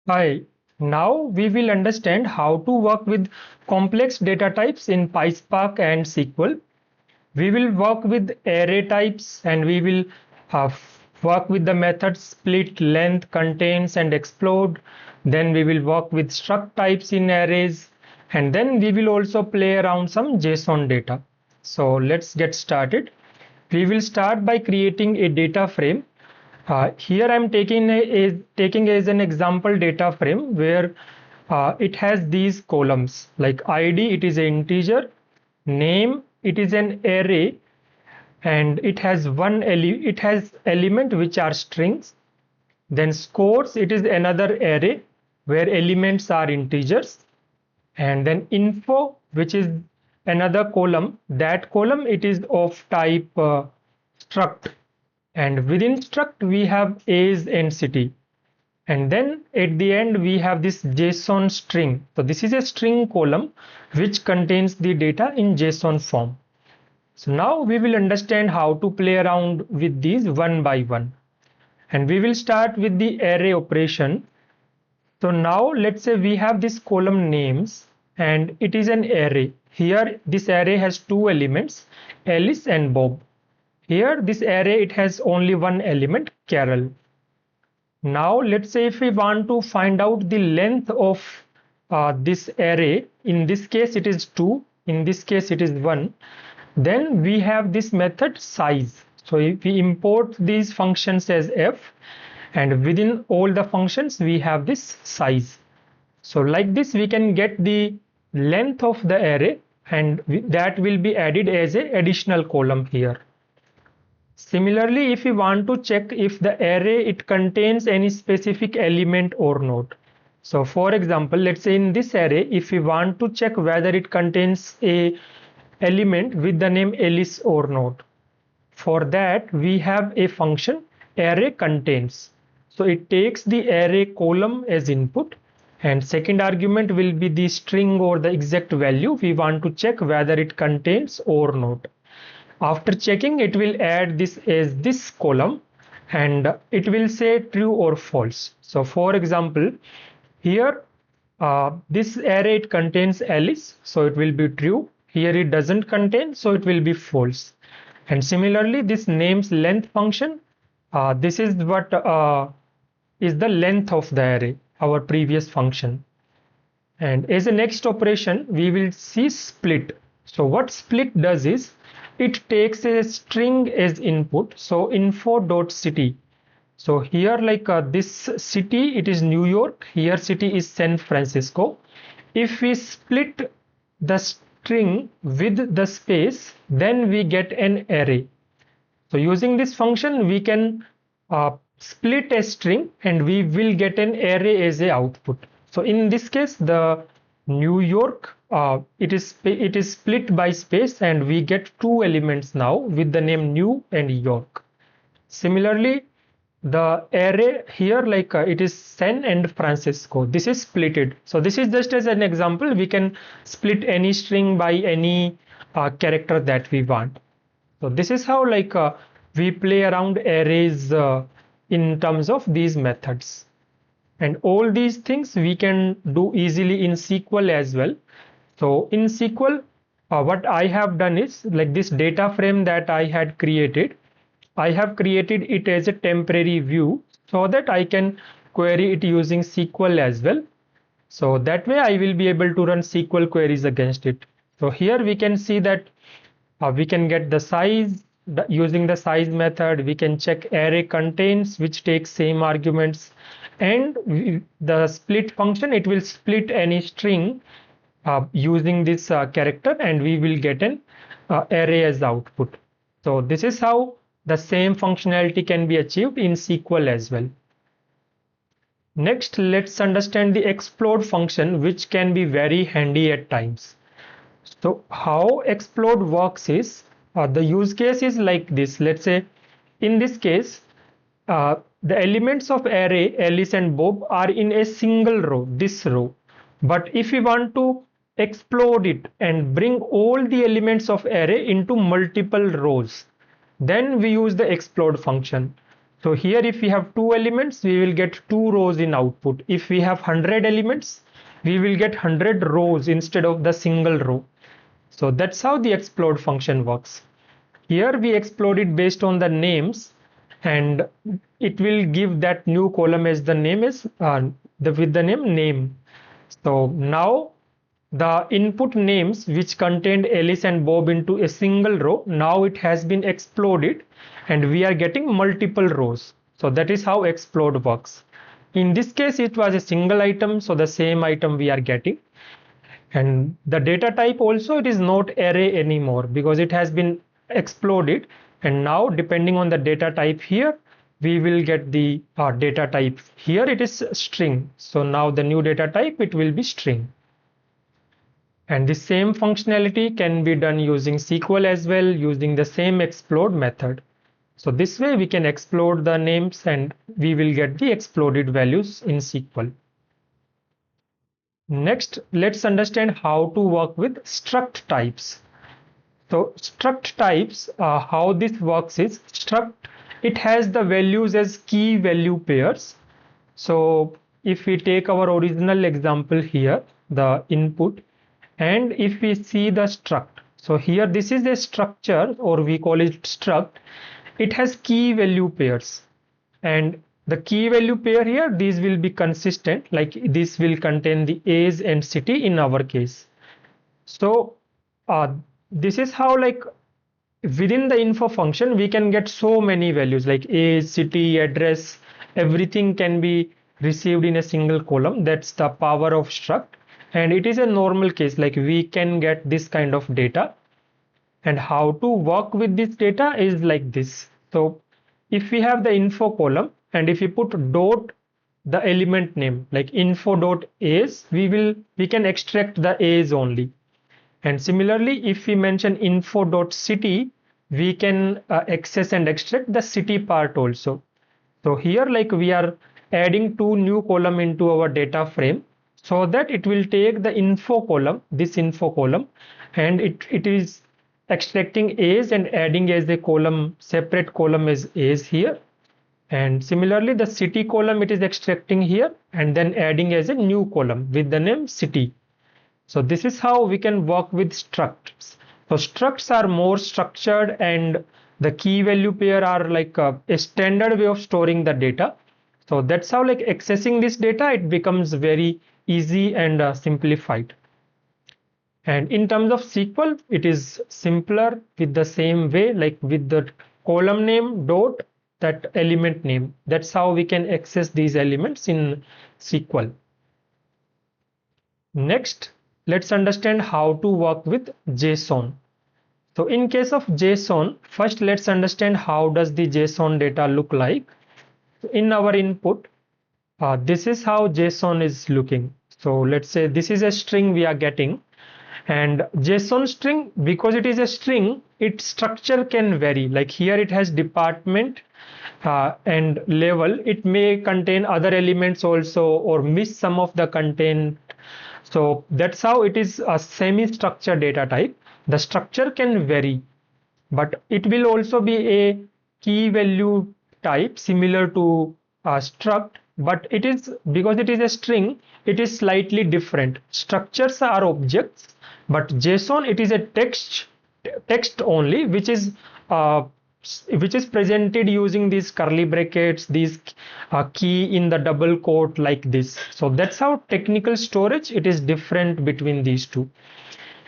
Hi, now we will understand how to work with complex data types in PySpark and SQL. We will work with array types and we will uh, work with the methods split, length, contains and explode. Then we will work with struct types in arrays, and then we will also play around some JSON data. So let's get started. We will start by creating a data frame. Here I'm taking as an example data frame where it has these columns like ID, it is an integer, name, it is an array, and it has element which are strings. Then scores, it is another array where elements are integers, and then info, which is another column. That column it is of type struct, and within struct we have age and city, and then at the end we have this JSON string. So this is a string column which contains the data in JSON form. So now we will understand how to play around with these one by one, and we will start with the array operation. So now let's say we have this column names and it is an array. Here this array has two elements, Alice and Bob. Here this array it has only one element, Carol. Now let's say if we want to find out the length of this array, in this case it is 2, in this case it is 1, then we have this method size. So if we import these functions as f, and within all the functions we have this size. So like this we can get the length of the array, and that will be added as a additional column here. Similarly, if we want to check if the array it contains any specific element or not. So for example, let's say in this array, if we want to check whether it contains a element with the name Alice or not, for that we have a function array contains. So it takes the array column as input, and second argument will be the string or the exact value we want to check whether it contains or not. After checking, it will add this as this column, and it will say true or false. So for example, here this array it contains Alice, so it will be true. Here it doesn't contain, so it will be false. And similarly, this names length function, this is what is the length of the array, our previous function. And as a next operation, we will see split. So what split does is, it takes a string as input. So info.city. So here like this city, it is New York. Here city is San Francisco. If we split the string with the space, then we get an array. So using this function, we can split a string and we will get an array as a output. So in this case, the New York, it is split by space, and we get two elements now with the name New and York. Similarly, the array here like it is San and Francisco. This is splitted. So this is just as an example. We can split any string by any character that we want. So this is how like we play around arrays in terms of these methods. And all these things we can do easily in SQL as well. So in SQL, what I have done is like this data frame that I had created, I have created it as a temporary view so that I can query it using SQL as well. So that way I will be able to run SQL queries against it. So here we can see that we can get the size using the size method. We can check array contains, which takes same arguments, and the split function, it will split any string using this character, and we will get an array as output. So this is how the same functionality can be achieved in SQL as well. Next, let's understand the explode function, which can be very handy at times. So how explode works is, the use case is like this. Let's say in this case, the elements of array Alice and Bob are in a single row, this row. But if we want to explode it and bring all the elements of array into multiple rows, then we use the explode function. So here if we have 2 elements, we will get 2 rows in output. If we have 100 elements, we will get 100 rows instead of the single row. So that's how the explode function works. Here we explode it based on the names, and it will give that new column as the name is with the name. So now the input names which contained Alice and Bob into a single row, now it has been exploded and we are getting multiple rows. So that is how explode works. In this case it was a single item, so the same item we are getting. And the data type also, it is not array anymore because it has been exploded, and now depending on the data type here we will get the data type. Here it is string, so now the new data type, it will be string. And the same functionality can be done using SQL as well, using the same explode method. So this way we can explode the names and we will get the exploded values in SQL. Next, let's understand how to work with struct types. So struct types, how this works is, struct, it has the values as key value pairs. So if we take our original example here, the input, and if we see the struct, so here this is a structure, or we call it struct. It has key value pairs, and the key value pair here, these will be consistent, like this will contain the age and city in our case. So this is how, like, within the info function we can get so many values like age, city, address, everything can be received in a single column. That's the power of struct. And it is a normal case, like we can get this kind of data. And how to work with this data is like this. So if we have the info column, and if we put dot the element name like info dot age, we can extract the age only. And similarly, if we mention info dot city, we can access and extract the city part also. So here, like, we are adding 2 new column into our data frame, so that it will take the info column, this info column, and it is extracting age and adding as a column, separate column as age here. And similarly, the city column, it is extracting here and then adding as a new column with the name city. So this is how we can work with structs. So structs are more structured, and the key value pair are like a standard way of storing the data. So that's how, like, accessing this data, it becomes very easy and simplified. And in terms of SQL, it is simpler with the same way, like with the column name dot that element name. That's how we can access these elements in SQL. Next, let's understand how to work with JSON. So in case of JSON, first let's understand how does the JSON data look like. In our input, this is how JSON is looking. So let's say this is a string we are getting, and JSON string, because it is a string, its structure can vary. Like here it has department and level. It may contain other elements also, or miss some of the content. So that's how it is a semi-structured data type. The structure can vary, but it will also be a key value type similar to struct, but it is, because it is a string, it is slightly different. Structures are objects, but JSON, it is a text only, which is presented using these curly brackets, these key in the double quote like this. So that's how technical storage, it is different between these two.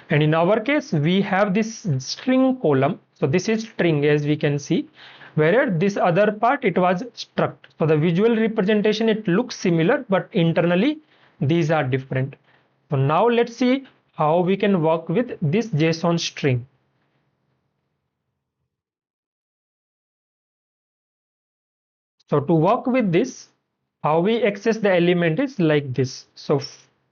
And in our case, we have this string column. So this is string, as we can see, whereas this other part, it was struct. So the visual representation, it looks similar, but internally these are different. So now let's see how we can work with this JSON string. So to work with this, how we access the element is like this. So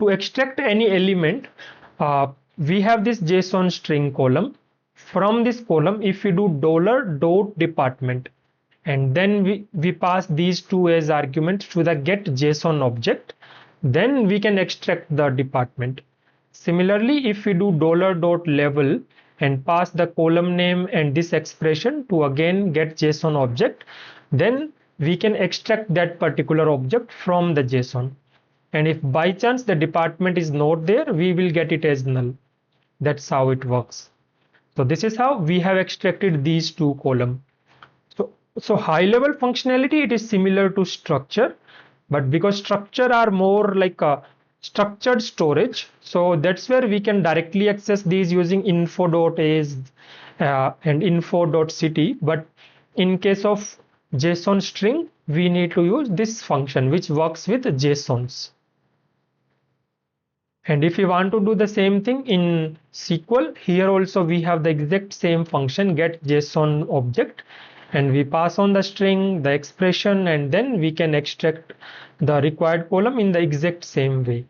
to extract any element, we have this JSON string column. From this column, if we do $.department, and then we pass these two as arguments to the get JSON object, then we can extract the department. Similarly, if we do $.level and pass the column name and this expression to again get JSON object, then we can extract that particular object from the JSON. And if by chance the department is not there, we will get it as null. That's how it works. So this is how we have extracted these two columns. So high level functionality, it is similar to structure, but because structure are more like a structured storage, so that's where we can directly access these using info.as and info.city. But in case of JSON string, we need to use this function which works with JSONs. And if you want to do the same thing in SQL, here also we have the exact same function, get JSON object, and we pass on the string, the expression, and then we can extract the required column in the exact same way.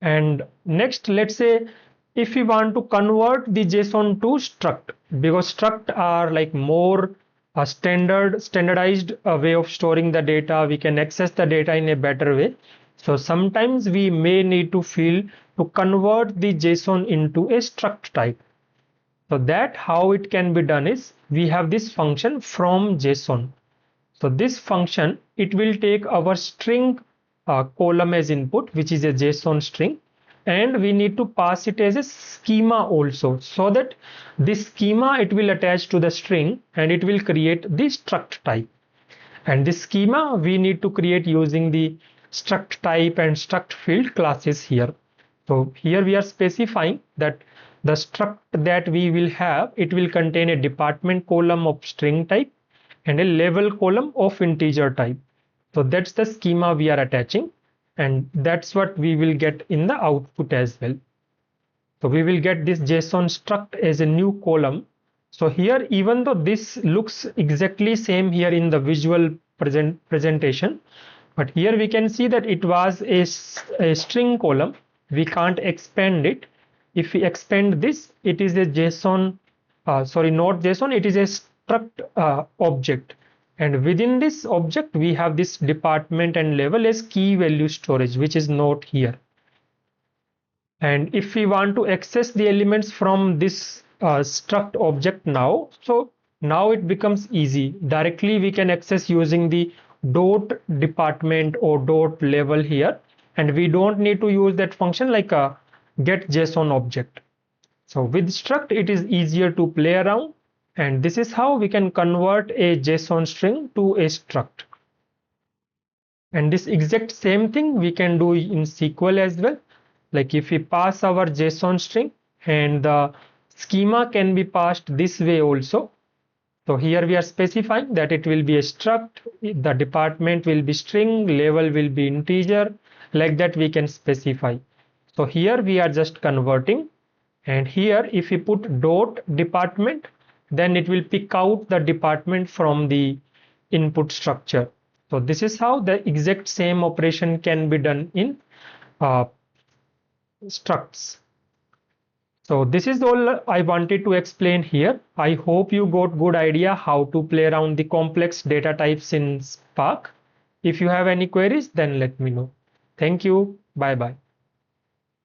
And next, let's say if we want to convert the JSON to struct, because struct are like more a standardized way of storing the data, we can access the data in a better way. So sometimes we may need to convert the JSON into a struct type. So that how it can be done is we have this function from JSON. So this function, it will take our string column as input, which is a JSON string, and we need to pass it as a schema also, so that this schema, it will attach to the string and it will create the struct type. And this schema we need to create using the struct type and struct field classes here. So here we are specifying that the struct that we will have, it will contain a department column of string type and a level column of integer type. So that's the schema we are attaching, and that's what we will get in the output as well. So we will get this JSON struct as a new column. So here, even though this looks exactly same here in the visual presentation, but here we can see that it was a string column. We can't expand it. If we expand this, it is a JSON, not JSON, it is a struct object. And within this object, we have this department and level as key value storage, which is not here. And if we want to access the elements from this struct object now, so now it becomes easy. Directly we can access using the dot department or dot level here, and we don't need to use that function like a get JSON object. So with struct, it is easier to play around, and this is how we can convert a JSON string to a struct. And this exact same thing we can do in SQL as well. Like if we pass our JSON string, and the schema can be passed this way also. So here we are specifying that it will be a struct, the department will be string, level will be integer, like that we can specify. So here we are just converting, and here if we put dot department, then it will pick out the department from the input structure. So this is how the exact same operation can be done in structs. So this is all I wanted to explain here. I hope you got good idea how to play around the complex data types in Spark. If you have any queries, then let me know. Thank you. Bye bye.